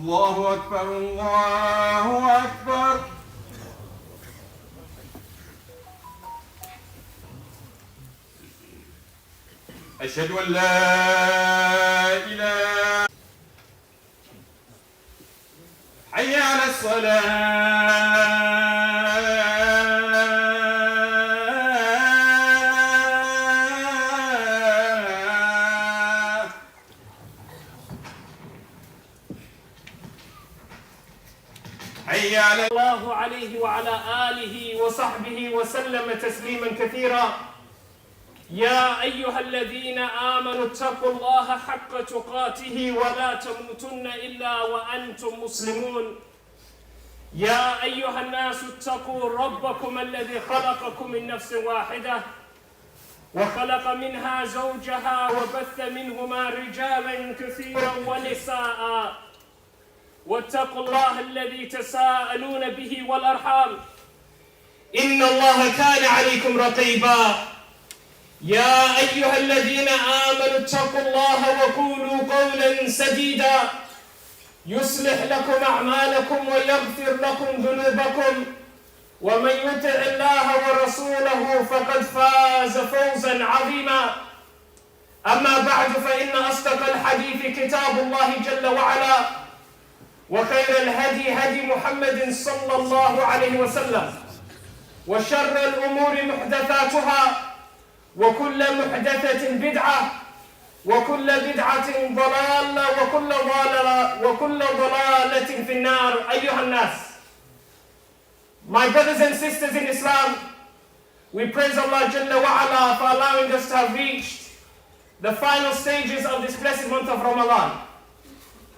الله أكبر الله أكبر. أشهد أن لا إله. حي على الصلاة. حي على الله عليه وعلى آله وصحبه وسلم تسليما كثيرا. يا أيها الذين آمنوا اتقوا الله حق تقاته ولا تموتن إلا وأنتم مسلمون. يا أيها الناس اتقوا ربكم الذي خلقكم من نفس واحدة وخلق منها زوجها وبث منهما رجالا كثيرا ونساء واتقوا الله الذي تساءلون به والأرحام إن الله كان عليكم رقيبا. يا أيها الذين آمنوا اتقوا الله وقولوا قولا سديدا يصلح لكم أعمالكم ويغفر لكم ذنوبكم ومن يطع الله ورسوله فقد فاز فوزا عظيما. أما بعد فإن أصدق الحديث كتاب الله جل وعلا وخير الهدي هدي محمد صلى الله عليه وسلم وشر الأمور محدثاتها وكل محدثة بدعة وكل بدعة ضلالة وكل ضلالة في النار. أيها الناس, my brothers and sisters in Islam, we praise Allah Jalla wa'ala for allowing us to have reached the final stages of this blessed month of Ramadan.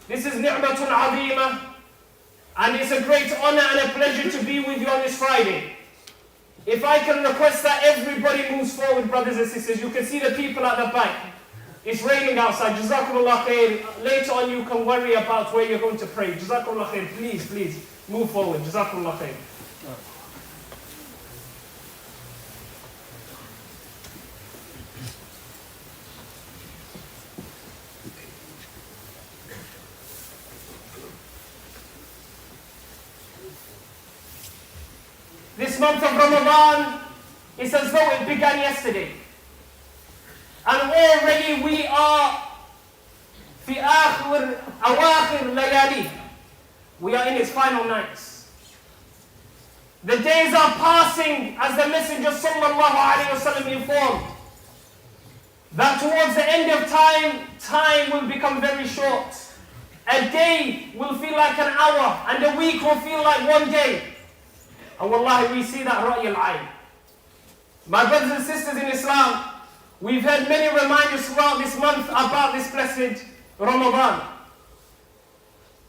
This is ni'matun azima, and it's a great honor and a pleasure to be with you on this Friday. If I can request that everybody moves forward, brothers and sisters. You can see the people at the back. It's raining outside. Jazakumullah khair. Later on you can worry about where you're going to pray. Jazakumullah khair. Please move forward. Jazakumullah khair. This month of Ramadan is as though it began yesterday. And already we are في أواخر ليالي. We are in its final nights. The days are passing as the Messenger sallallahu alaihi wasallam informed that towards the end of time will become very short. A day will feel like an hour and a week will feel like one day. And wallahi, we see that ra'y al-ayn. My brothers and sisters in Islam, we've heard many reminders throughout this month about this blessed Ramadan.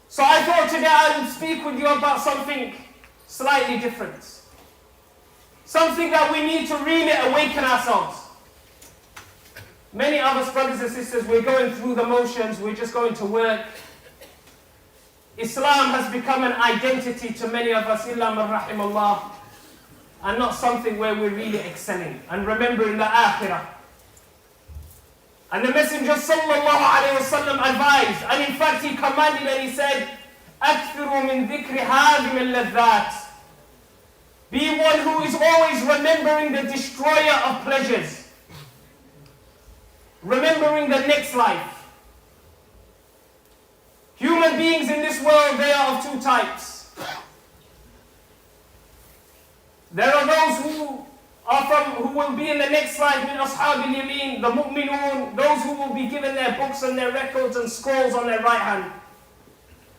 So I thought today I would speak with you about something slightly different. Something that we need to really awaken ourselves. Many of us, brothers and sisters, we're going through the motions, we're just going to work. Islam has become an identity to many of us, illa man rahimallah, and not something where we're really excelling and remembering the akhirah. And the Messenger sallallahu alayhi wasallam advised, and in fact he commanded and he said, أَكْثِرُوا مِنْ ذِكْرِ هَادِمِ اللَّذَّاتِ. Be one who is always remembering the destroyer of pleasures. Remembering the next life. Human beings in this world, they are of two types. There are those who will be in the next life, min ashab al-yamin, the mu'minun, those who will be given their books and their records and scrolls on their right hand.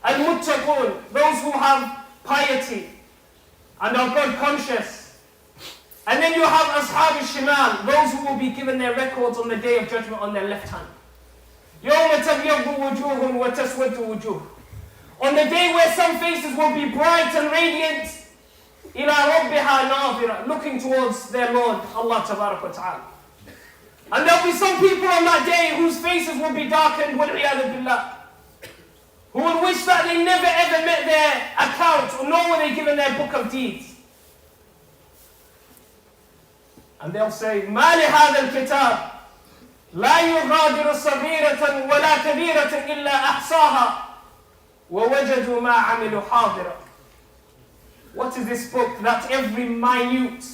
Al-muttaqun, those who have piety and are God conscious. And then you have ashab al-shimal, those who will be given their records on the day of judgment on their left hand. يَوْمَ تَبْيَضُّ وُجُوهٌ وَتَسْوَدُّ وُجُوهٌ. On the day where some faces will be bright and radiant, إِلَىٰ رَبِّهَا نَاظِرَةٌ, looking towards their Lord, Allah Tabarak wa Ta'ala. And there will be some people on that day whose faces will be darkened, وَالْعِيَاذُ بِاللَّهِ, who will wish that they never ever met their account, or nor were they given their book of deeds. And they'll say, مَا لِهَذَا الْكِتَابِ لا يغادر صغيرة ولا كبيرة إلا أحصاها. وَوَجَدُوا مَا عَمِلُوا حَاضِرًا. What is this book? That every minute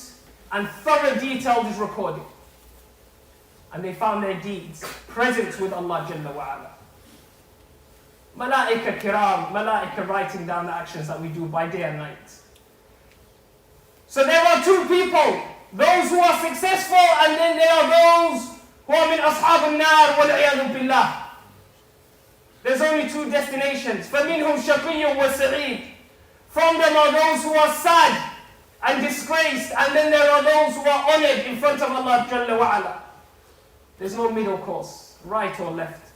and thorough detail is recorded. And they found their deeds present with Allah Jalla wa'ala. Malaika kiram, malaika writing down the actions that we do by day and night. So there are two people, those who are successful, and then there are those who are min ashab al-nar wal-'iyadu billah. There's only two destinations. فَمِنْهُمْ شَقِيٌّ وَسَعِيدٌ. From them are those who are sad and disgraced, and then there are those who are honored in front of Allah Jalla wa'ala. There's no middle course, right or left.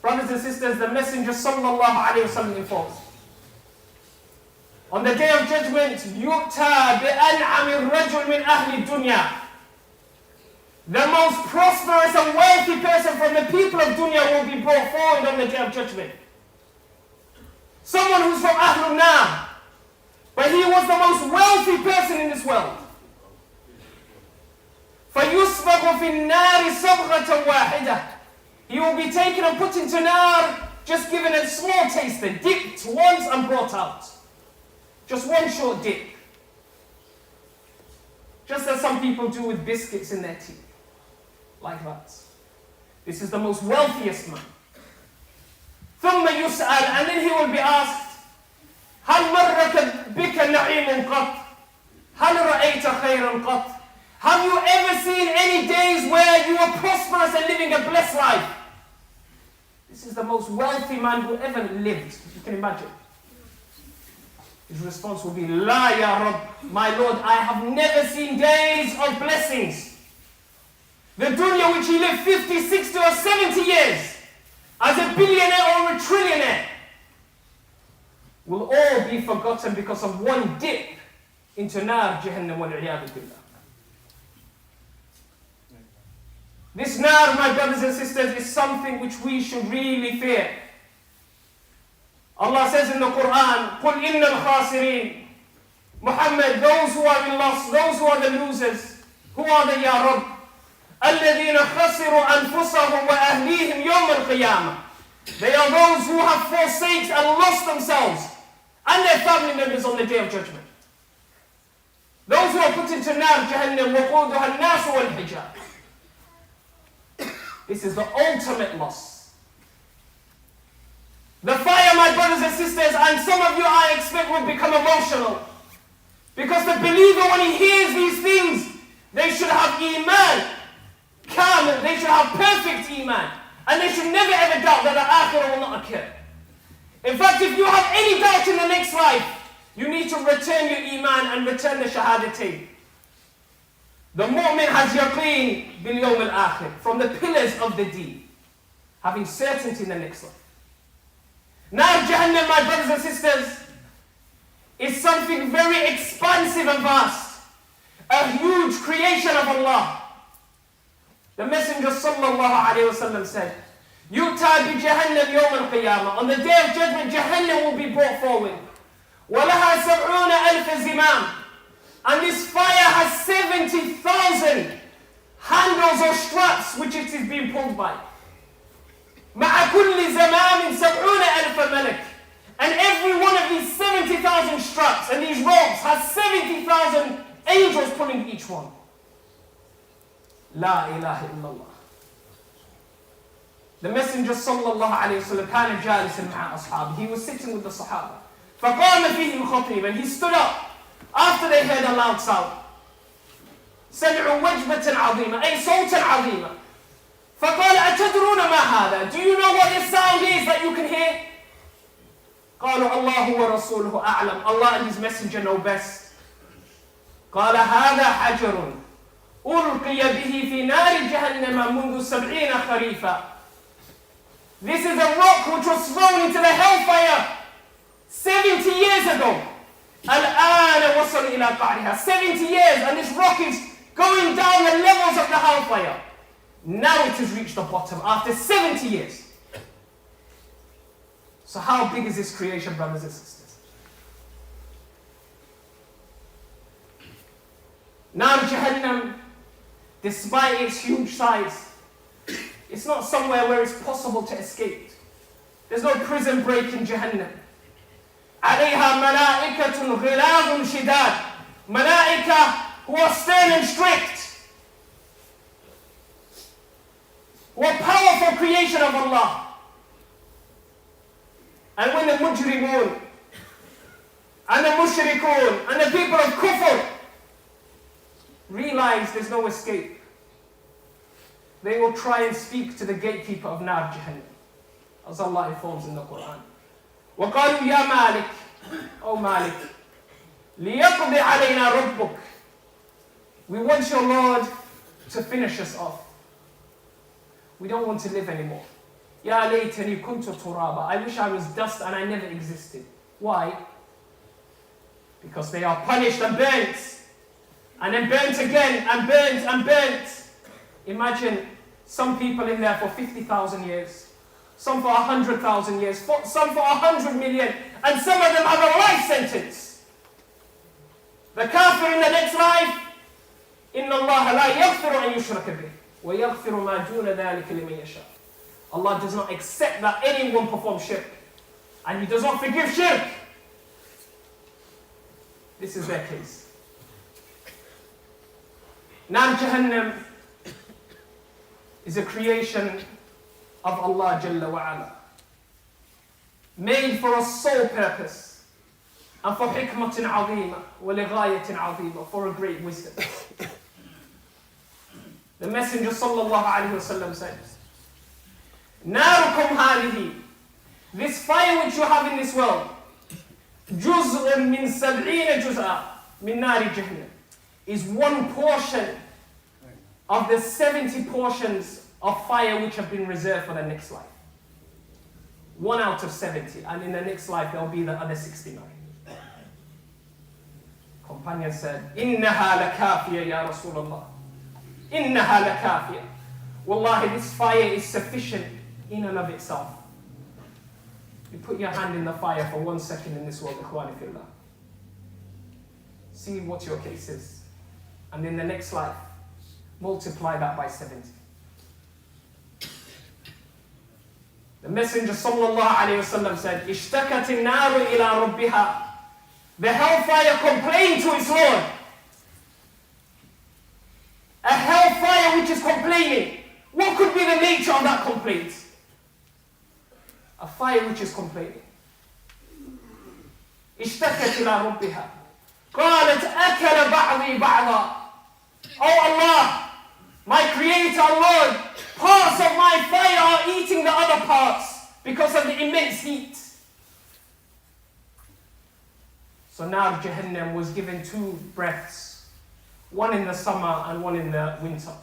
Brothers and sisters, the Messenger sallallahu alayhi wa sallam informs, on the day of judgment, يُؤْتَى بِأَنْعَمِ الرَّجُلِ مِنْ أَهْلِ الدُّنْيَا. The most prosperous and wealthy person from the people of dunya will be brought forward on the day of judgment. Someone who's from Ahlul Nar, but he was the most wealthy person in this world. فَيُسْبَغُ فِي النَّارِ صَبْغَةً وَاحِدَةً. He will be taken and put into nar, just given a small taster, dipped once and brought out. Just one short dip. Just as some people do with biscuits in their tea. Like that. This is the most wealthiest man. ثُمَّ يُسْأَلْ. And then he will be asked, هَلْ مَرَّكَ بِكَ نَعِيمٌ قَطْ هَلْ رَأَيْتَ خَيْرًا قَطْ. Have you ever seen any days where you were prosperous and living a blessed life? This is the most wealthy man who ever lived. You can imagine. His response will be, La ya Rabb, my Lord, I have never seen days of blessings. The dunya which he lived 50, 60 or 70 years as a billionaire or a trillionaire will all be forgotten because of one dip into nar jahannam wal-'iyadu billah. This nar, my brothers and sisters, is something which we should really fear. Allah says in the Quran, قُلْ إِنَّ الْخَاسِرِينَ. Muhammad, those who are in loss, those who are the losers, who are the Ya Rabb? الَّذِينَ خَسِرُوا أَنفُسَهُمْ وَأَهْلِيهِمْ يَوْمَ الْقِيَامَةِ. They are those who have forsaken and lost themselves and their family members on the day of judgment. Those who are put into nar jahannam وَقُودُهَا النَّاسُ وَالْحِجَارَةُ. This is the ultimate loss. The fire, my brothers and sisters, and some of you I expect will become emotional. Because the believer, when he hears these things, they should have iman, kamil, they should have perfect iman. And they should never ever doubt that the akhirah will not occur. In fact, if you have any doubt in the next life, you need to return your iman and return the shahadatain. The mu'min has yaqeen bil yawm al-akhir, from the pillars of the deen, having certainty in the next life. Nar Jahannam, my brothers and sisters, is something very expansive and vast, a huge creation of Allah. The Messenger sallallahu alayhi wa sallam said, Yu'ta bi Jahannam yawm al-qiyamah. On the day of judgment, Jahannam will be brought forward. وَلَهَا سَبْعُونَ أَلْفَ زِمَامٍ. And this fire has 70,000 handles or straps which it is being pulled by. مَعَ كُلِّ زَمَامٍ سَبْعُونَ أَلْفَ مَلَكٍ. And every one of these 70,000 straps and these ropes has 70,000 angels pulling each one. La ilaha illallah. The Messenger sallallahu alayhi wa sallam كان جالسا مع أصحابه. He was sitting with the Sahaba. فقام فيهم خطيبا. He stood up after they heard a loud sound. سمعوا وجبة عظيمة أي صوتا عظيما. فقال أتدرون ما هذا? Do you know what this sound is that you can hear? قالوا الله ورسوله أعلم. Allah and His Messenger know best. قال هذا حجر ألقي به في نار جهنم منذ 70 خريفا. This is a rock which was thrown into the hellfire 70 years ago. الآن وصل إلى قعرها. 70 years and this rock is going down the levels of the hellfire. Now it has reached the bottom after 70 years. So how big is this creation, brothers and sisters? Nar Jahannam, despite its huge size, it's not somewhere where it's possible to escape. There's no prison break in Jahannam. عليها ملائكة غلاظ شداد. Malaika who are stern and strict, who are powerful creation of Allah. And when the mujrimun and the mushrikun and the people of kufr realize there's no escape, they will try and speak to the gatekeeper of Nar Jahannam, as Allah informs in the Quran. وَقَالُوا يَا مَالِكْ, O Malik, لِيَقْضِ عَلَيْنَا رَبُّكْ, we want your Lord to finish us off. We don't want to live anymore. يَا لَيْتَنِي كُنْتُ تُرَابًا, I wish I was dust and I never existed. Why? Because they are punished and burnt, and then burnt again, and burnt and burnt. Imagine some people in there for 50,000 years, some for 100,000 years, some for 100 million, and some of them have a life sentence. The kafir in the next life, إِنَّ اللَّهَ لَا يَغْفِرُ أَن يُشْرَكَ بِهِ وَيَغْفِرُ مَا دُونَ ذَلِكَ لِمَن يَشَاءُ. Allah does not accept that anyone performs shirk, and He does not forgive shirk. This is their case. Nar Jahannam is a creation of Allah Jalla wa Ala, made for a sole purpose, and for hikmatin azima, wa lighayatin azima, for a great wisdom. The Messenger sallallahu alayhi wa sallam says, Narukum hadihi, this fire which you have in this world, juz'un min sab'ina juz'a min nari jahannam, is one portion of the 70 portions of fire which have been reserved for the next life. 1 out of 70, and in the next life there will be the other 69. Companion said, Innaha lakafiya ya Rasulullah. Innaha lakafiya. Wallahi, this fire is sufficient in and of itself. You put your hand in the fire for 1 second in this world, ikhwani fillah. See what your case is. And in the next life, multiply that by 70. The Messenger sallallahu alayhi wa sallam said, Ishtakat an-naru ila rabbiha. The hellfire complained to its Lord. A hellfire which is complaining. What could be the nature of that complaint? A fire which is complaining. Ishtakat ila rabbiha. قالت أكل بعضي بعضا. Oh Allah, my Creator, Lord, parts of my fire are eating the other parts because of the immense heat. So now Jahannam was given 2 breaths, one in the summer and one in the winter.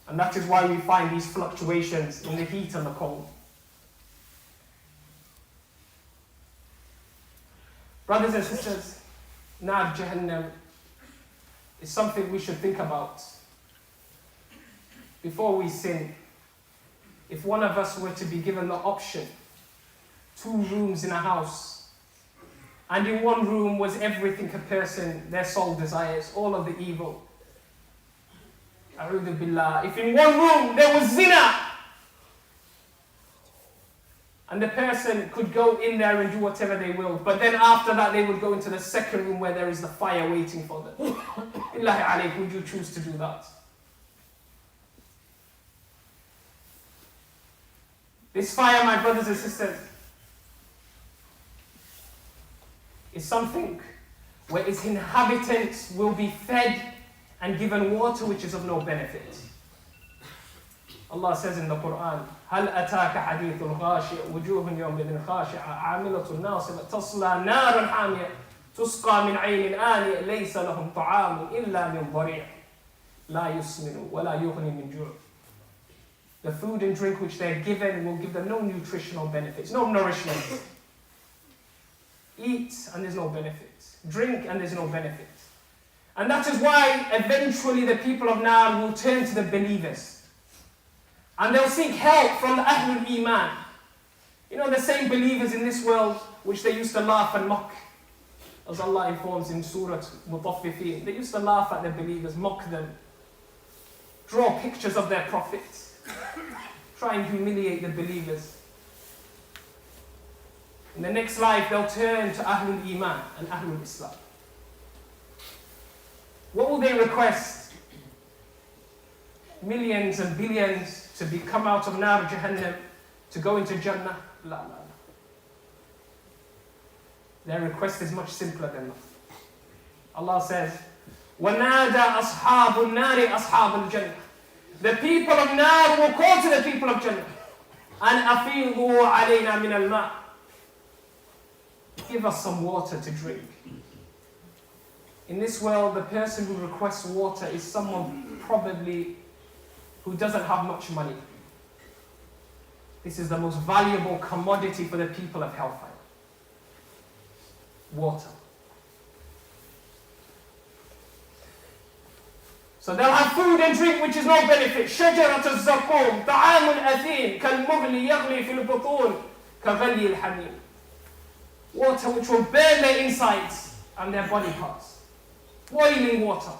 And that is why we find these fluctuations in the heat and the cold. Brothers and sisters, Nar Jahannam is something we should think about. Before we sin, if one of us were to be given the option, 2 rooms in a house, and in one room was everything a person, their soul desires, all of the evil. A'udhu billah. If in one room there was zina, and the person could go in there and do whatever they will, but then after that they would go into the second room where there is the fire waiting for them. Illahi alayk, would you choose to do that? This fire, my brothers and sisters, is something where its inhabitants will be fed and given water which is of no benefit. Allah says in the Quran, هل أتاك حديث الغاشية وجوه يومئذ خاشعة عاملة ناصبة تصلى نارا حامية تسقى من عين آنية ليس لهم طعام إلا من ضريع لا يسمن ولا يغني من جوع. The food and drink which they are given will give them no nutritional benefits, no nourishment. Eat and there's no benefit. Drink and there's no benefit. And that is why eventually the people of Nar will turn to the believers. And they'll seek help from the Ahlul Iman. You know, the same believers in this world which they used to laugh and mock. As Allah informs in Surah Mutaffifin, they used to laugh at the believers, mock them, draw pictures of their prophets, try and humiliate the believers. In the next life, they'll turn to Ahlul Iman and Ahlul Islam. What will they request? Millions and billions to come out of Nar Jahannam, to go into Jannah? La, la, la. Their request is much simpler than that. Allah says, وَنَادَى أَصْحَابُ النَّارِ أَصْحَابُ الْجَنَّةِ. The people of Nar will call to the people of Jannah, and أَفِيضُوا عَلَيْنَا مِنَ الْمَاءِ. Give us some water to drink. In this world, the person who requests water is someone probably who doesn't have much money. This is the most valuable commodity for the people of hellfire. Water. So they'll have food and drink which is no benefit. شجرة الزقوم طعام الأثيم كالمغل يغلي في البطون كغلي الحميم. Water which will burn their insides and their body parts. Boiling water.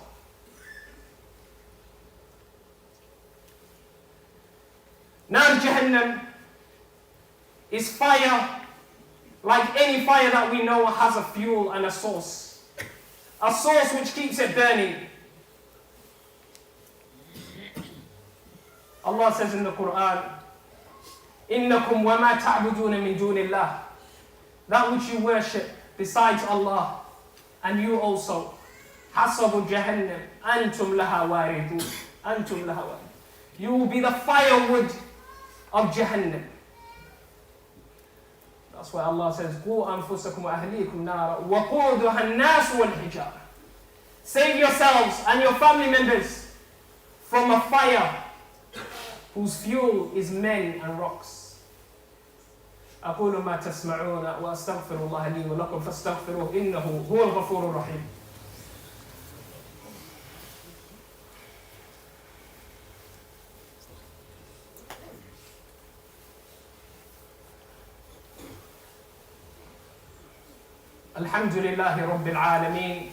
Nar Jahannam is fire, like any fire that we know has a fuel and a source. A source which keeps it burning. Allah says in the Quran, إِنَّكُمْ وَمَا تَعْبُدُونَ مِن دُونِ اللَّهِ. That which you worship besides Allah, and you also. حَصَبُ جَهَنَّمْ أَنْتُمْ لَهَا وَارِدُونَ. أَنْتُمْ لَهَا وَارِدُونَ. You will be the firewood of Jahannam. That's why Allah says, قُوا أَنفُسَكُمْ وَأَهْلِيكُمْ نَارًا وَقُودُهَا النَّاسُ وَالْحِجَارَةُ. Save yourselves and your family members from a fire whose fuel is men and rocks. أقول ما تسمعون وأستغفر الله لي ولكم فاستغفروه إنه هو الغفور الرحيم. الحمد لله رب العالمين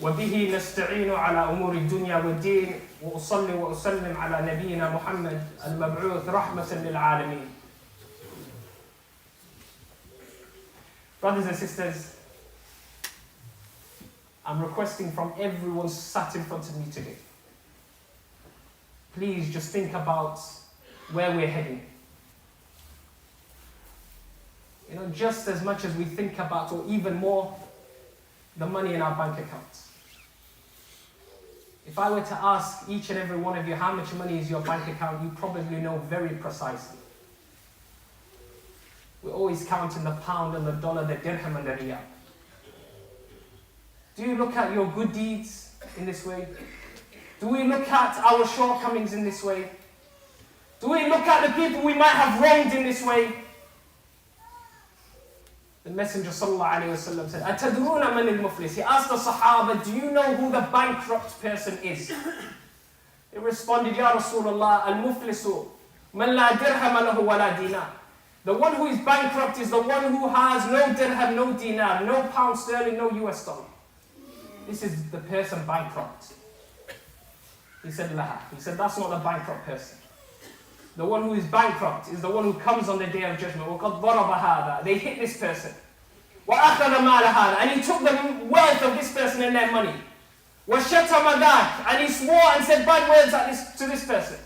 وبه نستعين على أمور الدنيا والدين وأصلي وأسلم على نبينا محمد المبعوث رحمة للعالمين. Brothers and sisters, I'm requesting from everyone sat in front of me today, please just think about where we're heading. You know, just as much as we think about, or even more, the money in our bank accounts. If I were to ask each and every one of you how much money is your bank account, you probably know very precisely. We're always counting the pound and the dollar, the dirham and the riyal. Do you look at your good deeds in this way? Do we look at our shortcomings in this way? Do we look at the people we might have wronged in this way? The Messenger ﷺ said, أَتَدْرُونَ مَنِ الْمُفْلِسِ? He asked the Sahaba, do you know who the bankrupt person is? They responded, Ya Rasulullah, al-muflisu, man la dirham lahu wa la dinar. The one who is bankrupt is the one who has no dirham, no dinar, no pound sterling, no US dollar. This is the person bankrupt. He said, Laha. He said, that's not the bankrupt person. The one who is bankrupt is the one who comes on the day of judgment. وَقَدْ ضَرَبَ هَذَا. They hit this person. وَأَخَذَ مَالَ هَذَا. And he took the wealth of this person and their money. وَشَتَمَ ذَاكَ. And he swore and said bad words to this person.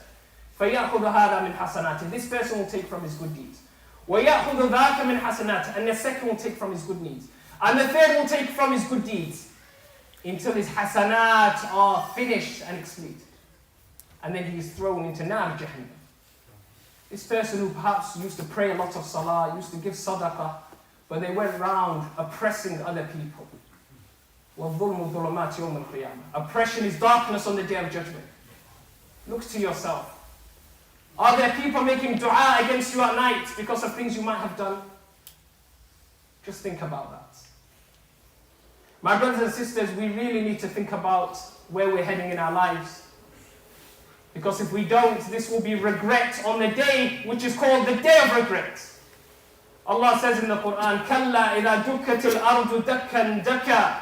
فَيَأْخُذُ هَذَا مِنْ حَسَنَاتِ. This person will take from his good deeds. وَيَأْخُذُ ذَاكَ مِنْ حَسَنَاتِ. And the second will take from his good deeds. And the third will take from his good deeds. Until his hasanat are finished and complete. And then he is thrown into Nar Jahannam. This person who perhaps used to pray a lot of salah, used to give sadaqah, but they went round oppressing other people. وَالظُّلْمُ ظُلُمَاتِ يَوْمَ الْقِيَامَةِ. Oppression is darkness on the day of judgment. Look to yourself. Are there people making dua against you at night because of things you might have done? Just think about that. My brothers and sisters, we really need to think about where we're heading in our lives. Because if we don't, this will be regret on the day which is called the day of regret. Allah says in the Quran, كَلَّا إِذَا دُكَّتِ الْأَرْضُ دَكًّا دَكًّا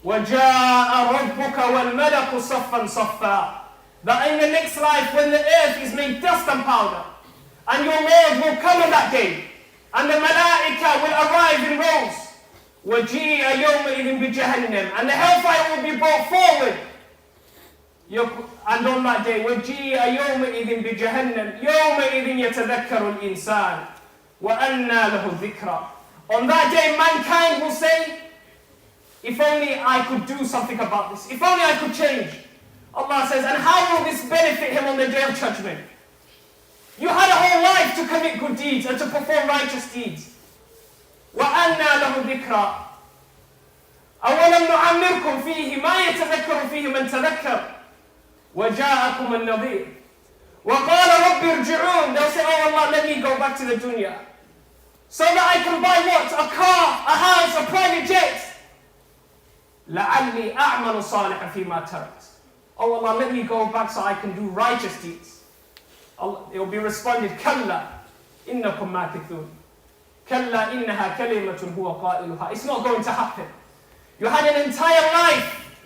وَجَاءَ رَبُّكَ وَالْمَلَكُ صَفًّا صَفًّا. That in the next life, when the earth is made dust and powder, and your Lord will come on that day, And the malaika will arrive in rows. وَجِيءَ يَوْمَئِذٍ بِجَهَنَّمَ. And the hellfire will be brought forward. And on that day, وَجِيءَ يَوْمَئِذٍ بِجَهَنَّمَ يَوْمَئِذٍ يَتَذَكَّرُ الْإِنسَانِ وَأَنَّى لَهُ الذِّكْرَى. On that day, mankind will say, if only I could do something about this. If only I could change. Allah says, and how will this benefit him on the day of judgment? You had a whole life to commit good deeds and to perform righteous deeds. وَأَنَّى لَهُ الذِّكْرَى. أَوَلَمْ نُعَمِّرْكُمْ فِيهِ مَا يَتَذَكَّرُ فِيهِ مَنْ تَذَكَّرَ وَجَاءَكُمُ النَّذِيرُ وَقَالَ رَبِّ ارْجِعُونَ. They'll say, oh Allah, let me go back to the dunya, so that I can buy what? A car, a house, a private jet. لَعَلِّي أَعْمَلُ صَالِحًا فِي مَا تَرَكْتُ. Oh Allah, let me go back so I can do righteous deeds. It will be responded, كَلَّا إِنَّكُمْ مَاكِثُونَ كَلَّا إِنَّهَا كَلِمَةٌ هُوَ قَائِلُهَا. It's not going to happen. You had an entire life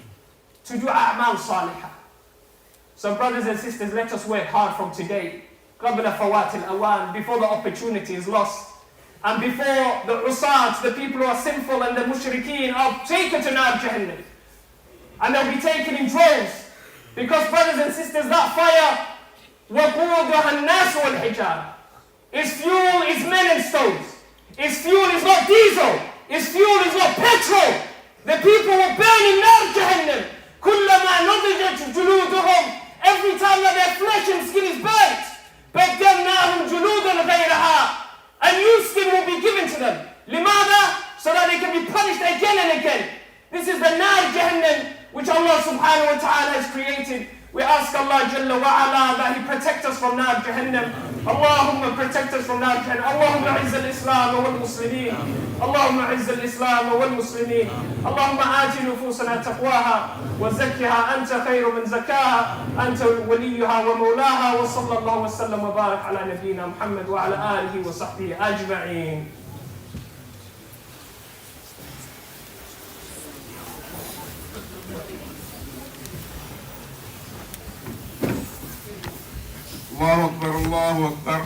to do أعمال صالحة. So brothers and sisters, let us work hard from today. قَبْلَ فَوَاتِ الْأَوَانِ. Before the opportunity is lost. And before the usat, the people who are sinful, and the mushrikeen are taken to Nar Jahannam. And they'll be taken in droves. Because brothers and sisters, that fire, وَقُودُهَا النَّاسُ وَالْحِجَارَةُ. Its fuel is men and stones. Its fuel is not diesel. Its fuel is not petrol. The people will burn in Nar Jahannam. كُلَّمَا نُضِجَتْ جُلُودُهُمْ. Every time that their flesh and skin is burnt, بَدَّلْنَاهُمْ جُلُودًا غَيْرَهَا. A new skin will be given to them. لِمَاذا? So that they can be punished again and again. This is the Nar Jahannam which Allah subhanahu wa ta'ala has created. We ask Allah Jalla wa Ala that He protect us from Nar Jahannam. Allahumma protect us from Nar Jahannam. Allahumma izz al-Islam wal Muslimin. Allahumma izz al-Islam wal Muslimin. Allahumma ati nufusana taqwaha wa zakkiha anta khayru man zakkaha anta waliyuha wa mawlaha wa sallallahu wa sallam wa barak ala nabiyyina Muhammad wa ala alihi wa sahbihi ajma'in. الله أكبر الله أكبر.